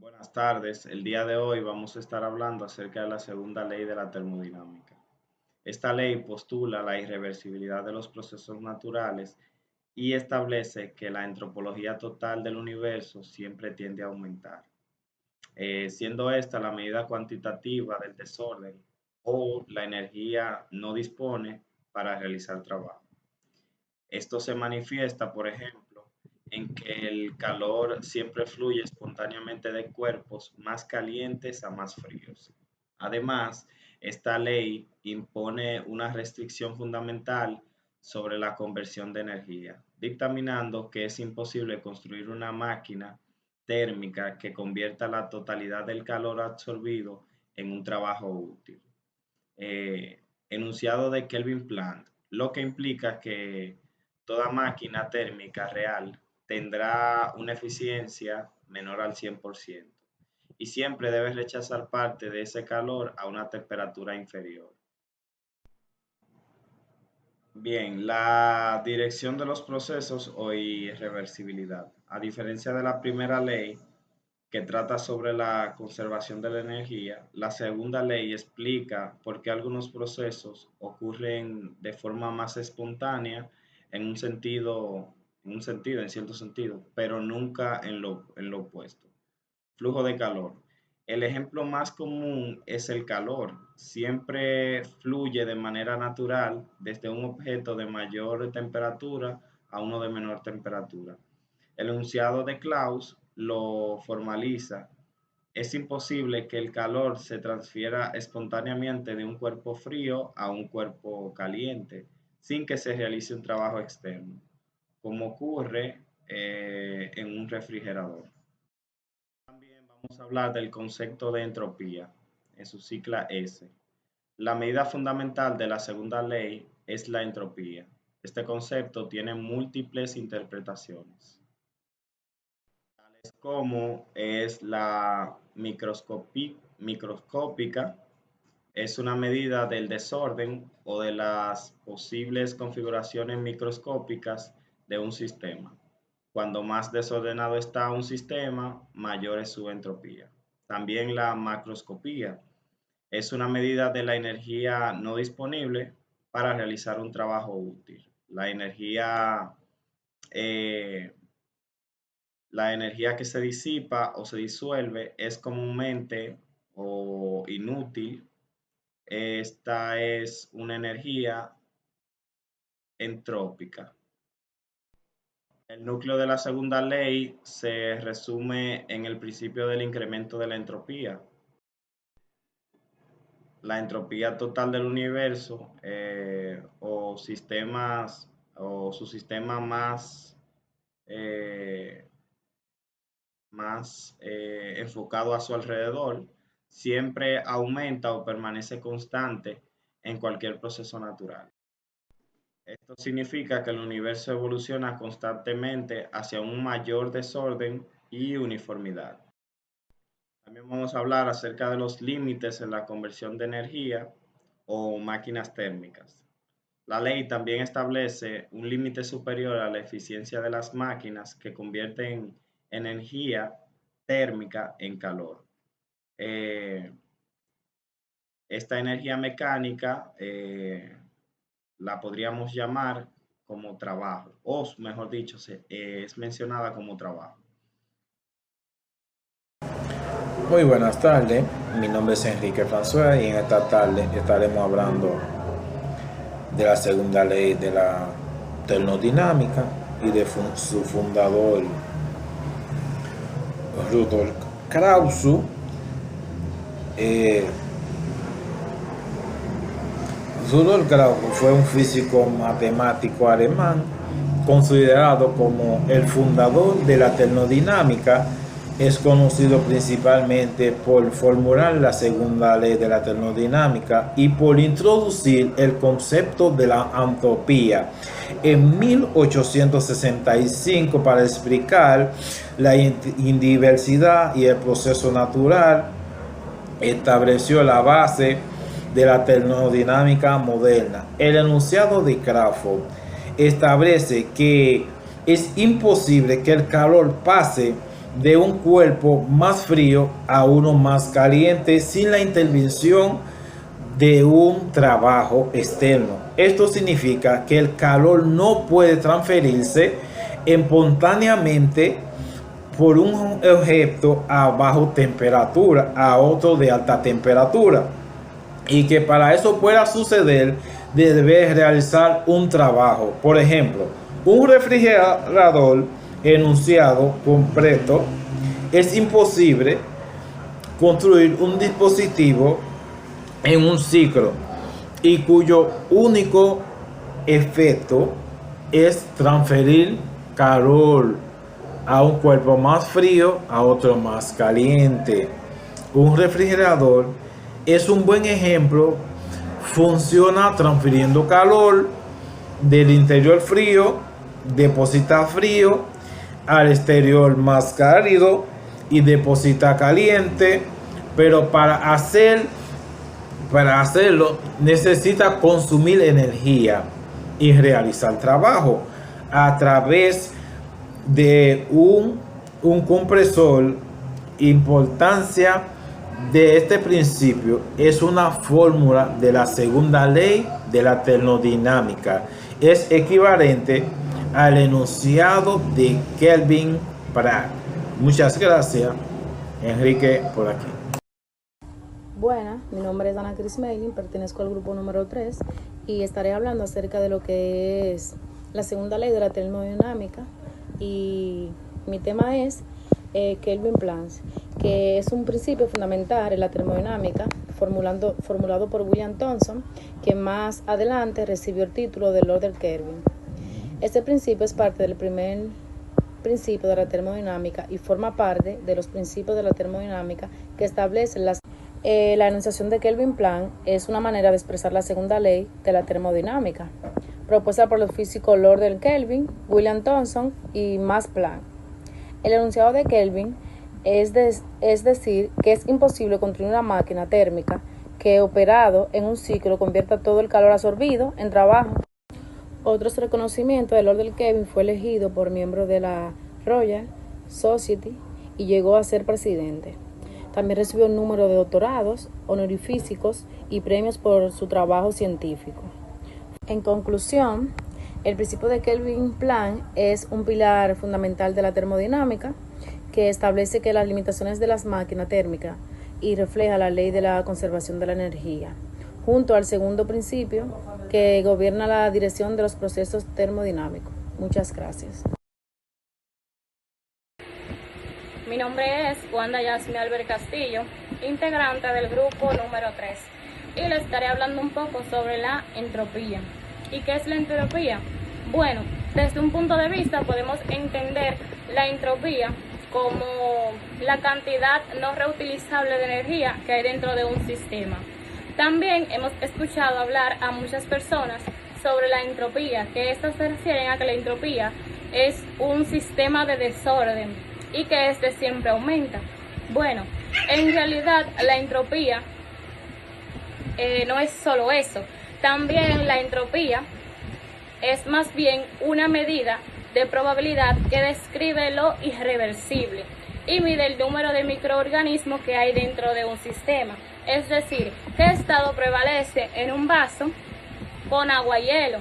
Buenas tardes. El día de hoy vamos a estar hablando acerca de la segunda ley de la termodinámica. Esta ley postula la irreversibilidad de los procesos naturales y establece que la entropología total del universo siempre tiende a aumentar, siendo esta la medida cuantitativa del desorden o la energía no dispone para realizar trabajo. Esto se manifiesta, por ejemplo, en que el calor siempre fluye espontáneamente de cuerpos más calientes a más fríos. Además, esta ley impone una restricción fundamental sobre la conversión de energía, dictaminando que es imposible construir una máquina térmica que convierta la totalidad del calor absorbido en un trabajo útil. Enunciado de Kelvin Planck, lo que implica que toda máquina térmica real tendrá una eficiencia menor al 100% y siempre debe rechazar parte de ese calor a una temperatura inferior. Bien, la dirección de los procesos o irreversibilidad. A diferencia de la primera ley, que trata sobre la conservación de la energía, la segunda ley explica por qué algunos procesos ocurren de forma más espontánea en un sentido, en cierto sentido, pero nunca en lo opuesto. Flujo de calor. El ejemplo más común es el calor. Siempre fluye de manera natural desde un objeto de mayor temperatura a uno de menor temperatura. El enunciado de Claus lo formaliza. Es imposible que el calor se transfiera espontáneamente de un cuerpo frío a un cuerpo caliente sin que se realice un trabajo externo, como ocurre en un refrigerador. También vamos a hablar del concepto de entropía en su sigla S. La medida fundamental de la segunda ley es la entropía. Este concepto tiene múltiples interpretaciones, como es la microscópica, es una medida del desorden o de las posibles configuraciones microscópicas de un sistema. Cuando más desordenado está un sistema, mayor es su entropía. También la macroscopía es una medida de la energía no disponible para realizar un trabajo útil. Eh, la energía que se disipa o se disuelve es comúnmente o inútil. Esta es una energía entrópica. El núcleo de la segunda ley se resume en el principio del incremento de la entropía. La entropía total del universo o sistemas o su sistema eh, más enfocado a su alrededor siempre aumenta o permanece constante en cualquier proceso natural. Esto significa que el universo evoluciona constantemente hacia un mayor desorden y uniformidad. También vamos a hablar acerca de los límites en la conversión de energía o máquinas térmicas. La ley también establece un límite superior a la eficiencia de las máquinas que convierten energía térmica en calor. Eh, Esta energía mecánica la podríamos llamar como trabajo, o mejor dicho, es mencionada como trabajo. Muy buenas tardes, mi nombre es Enrique François y en esta tarde estaremos hablando de la segunda ley de la termodinámica y de su fundador Rudolf Krauss. Eh, Rudolf Krauss fue un físico matemático alemán considerado como el fundador de la termodinámica. Es conocido principalmente por formular la segunda ley de la termodinámica y por introducir el concepto de la entropía en 1865 para explicar la individualidad y el proceso natural. Estableció la base de la termodinámica moderna. El enunciado de Krauss establece que es imposible que el calor pase de un cuerpo más frío a uno más caliente sin la intervención de un trabajo externo. Esto significa que el calor no puede transferirse espontáneamente por un objeto a baja temperatura a otro de alta temperatura, y que para eso pueda suceder debe realizar un trabajo. Por ejemplo, un refrigerador enunciado completo es imposible construir un dispositivo en un ciclo y cuyo único efecto es transferir calor a un cuerpo más frío a otro más caliente. Un refrigerador es un buen ejemplo. Funciona transfiriendo calor del interior frío, deposita frío al exterior más cálido y deposita caliente, pero para hacerlo necesita consumir energía y realizar trabajo a través de un compresor. Importancia de este principio es una fórmula de la segunda ley de la termodinámica. Es equivalente al enunciado de Kelvin-Planck. Muchas gracias, Enrique, por aquí. Buenas, mi nombre es Ana Cris Meilin, pertenezco al grupo número 3 y estaré hablando acerca de lo que es la segunda ley de la termodinámica, y mi tema es Kelvin-Planck, que es un principio fundamental en la termodinámica formulado por William Thomson, que más adelante recibió el título de Lord del Kelvin. Este principio es parte del primer principio de la termodinámica y forma parte de los principios de la termodinámica que establecen la enunciación de Kelvin-Planck. Es una manera de expresar la segunda ley de la termodinámica, propuesta por los físicos Lord del Kelvin, William Thomson y Max Planck. El enunciado de Kelvin es decir que es imposible construir una máquina térmica que, operado en un ciclo, convierta todo el calor absorbido en trabajo. Otros reconocimientos de Lord del Kelvin: fue elegido por miembro de la Royal Society y llegó a ser presidente. También recibió un número de doctorados honoríficos y premios por su trabajo científico. En conclusión, el principio de Kelvin-Planck es un pilar fundamental de la termodinámica que establece que las limitaciones de las máquinas térmicas y refleja la ley de la conservación de la energía, junto al segundo principio que gobierna la dirección de los procesos termodinámicos. Muchas gracias. Mi nombre es Wanda Yasmi Albert Castillo, integrante del grupo número 3, y les estaré hablando un poco sobre la entropía. ¿Y qué es la entropía? Bueno, desde un punto de vista podemos entender la entropía como la cantidad no reutilizable de energía que hay dentro de un sistema. También hemos escuchado hablar a muchas personas sobre la entropía, que estas se refieren a que la entropía es un sistema de desorden y que este siempre aumenta. Bueno, en realidad la entropía no es solo eso. También la entropía es más bien una medida de probabilidad que describe lo irreversible y mide el número de microorganismos que hay dentro de un sistema. Es decir, qué estado prevalece en un vaso con agua y hielo.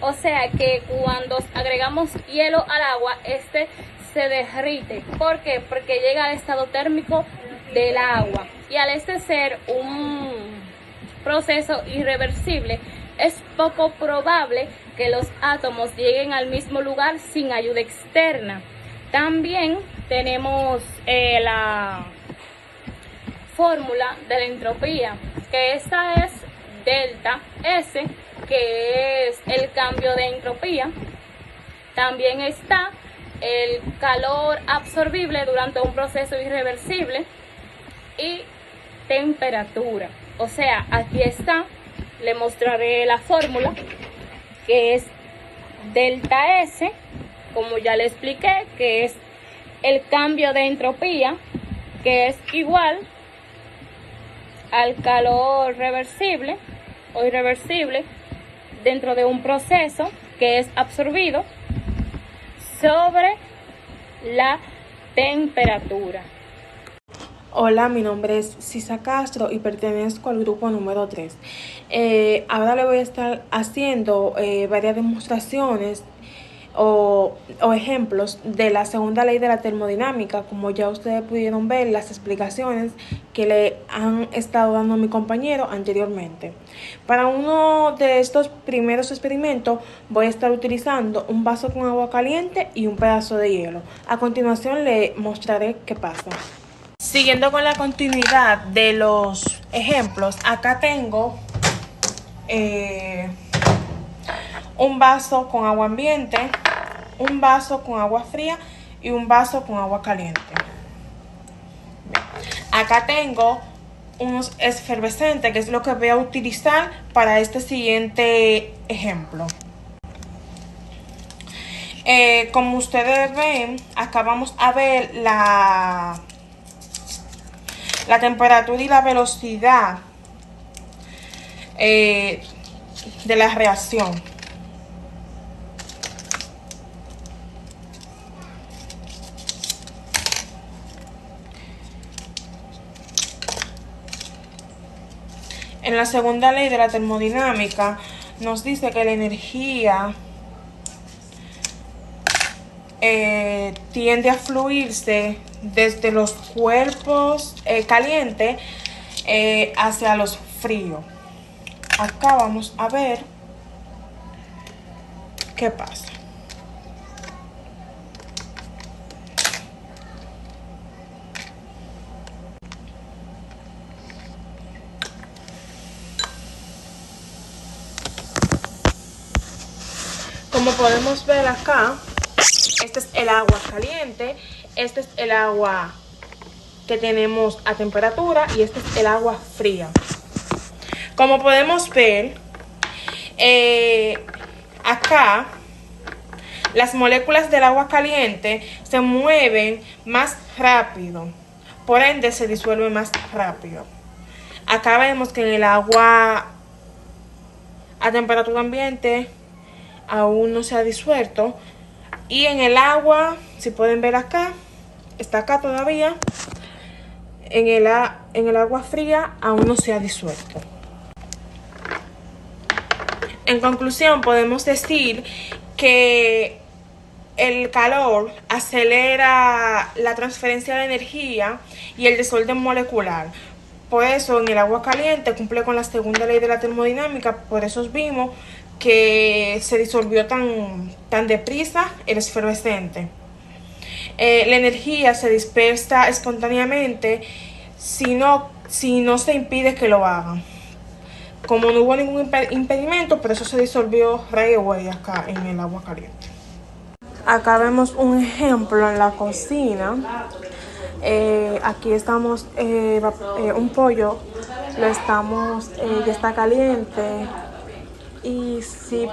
O sea que cuando agregamos hielo al agua, este se derrite. ¿Por qué? Porque llega al estado térmico del agua. Y al este ser un proceso irreversible, es poco probable que los átomos lleguen al mismo lugar sin ayuda externa. También tenemos la fórmula de la entropía, que esta es delta S, que es el cambio de entropía. También está el calor absorbible durante un proceso irreversible y temperatura. O sea, aquí está, le mostraré la fórmula, que es delta S, como ya le expliqué, que es el cambio de entropía, que es igual al calor reversible o irreversible dentro de un proceso que es absorbido sobre la temperatura. Hola, mi nombre es Sisa Castro y pertenezco al grupo número 3. Ahora le voy a estar haciendo varias demostraciones o ejemplos de la segunda ley de la termodinámica, como ya ustedes pudieron ver las explicaciones que le han estado dando a mi compañero anteriormente. Para uno de estos primeros experimentos voy a estar utilizando un vaso con agua caliente y un pedazo de hielo. A continuación le mostraré qué pasa. Siguiendo con la continuidad de los ejemplos, acá tengo un vaso con agua ambiente, un vaso con agua fría y un vaso con agua caliente. Acá tengo unos efervescentes, que es lo que voy a utilizar para este siguiente ejemplo. Como ustedes ven, acá vamos a ver la temperatura y la velocidad de la reacción. En la segunda ley de la termodinámica nos dice que la energía tiende a fluirse desde los cuerpos calientes hacia los fríos. Acá vamos a ver qué pasa. Como podemos ver acá, este es el agua caliente, este es el agua que tenemos a temperatura y este es el agua fría. Como podemos ver, acá las moléculas del agua caliente se mueven más rápido, por ende se disuelve más rápido. Acá vemos que en el agua a temperatura ambiente aún no se ha disuelto, y en el agua, si pueden ver acá, está acá todavía, en el agua fría aún no se ha disuelto. En conclusión, podemos decir que el calor acelera la transferencia de energía y el desorden molecular. Por eso en el agua caliente cumple con la segunda ley de la termodinámica. Por eso vimos que se disolvió tan deprisa el efervescente. La energía se dispersa espontáneamente si no se impide que lo hagan. Como no hubo ningún impedimento, por eso se disolvió right away acá en el agua caliente. Acá vemos un ejemplo en la cocina. Aquí estamos, un pollo, ya está caliente. Y si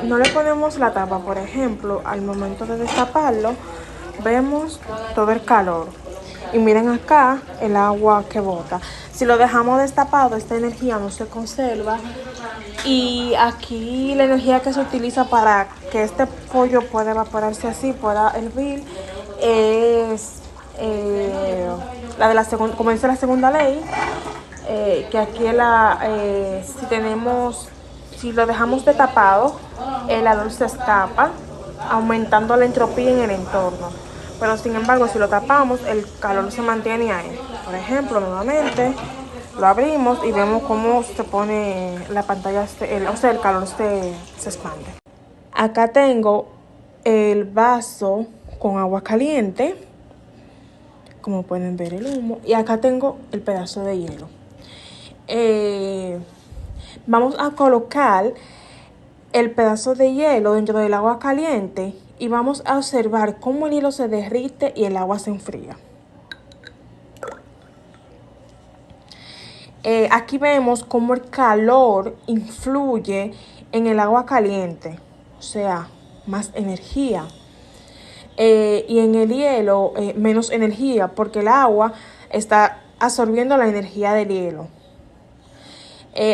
no le ponemos la tapa, por ejemplo, al momento de destaparlo, vemos todo el calor. Y miren acá el agua que bota. Si lo dejamos destapado, esta energía no se conserva. Y aquí la energía que se utiliza para que este pollo pueda evaporarse así, pueda hervir, es la de la segunda, como dice la segunda ley, que aquí si lo dejamos destapado, el calor se escapa, aumentando la entropía en el entorno. Pero sin embargo, si lo tapamos, el calor se mantiene ahí. Por ejemplo, nuevamente lo abrimos y vemos cómo se pone la pantalla, el calor se expande. Acá tengo el vaso con agua caliente, como pueden ver el humo, y acá tengo el pedazo de hielo. Vamos a colocar el pedazo de hielo dentro del agua caliente y vamos a observar cómo el hielo se derrite y el agua se enfría. Aquí vemos cómo el calor influye en el agua caliente, o sea, más energía. Y en el hielo, menos energía, porque el agua está absorbiendo la energía del hielo.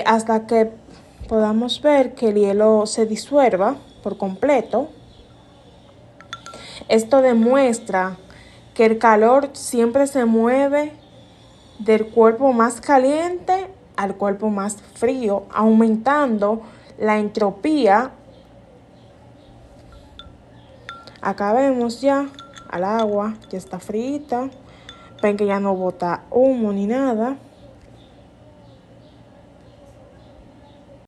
Hasta que podamos ver que el hielo se disuelva por completo. Esto demuestra que el calor siempre se mueve del cuerpo más caliente al cuerpo más frío, aumentando la entropía. Acá vemos ya al agua, ya está frita. Ven que ya no bota humo ni nada.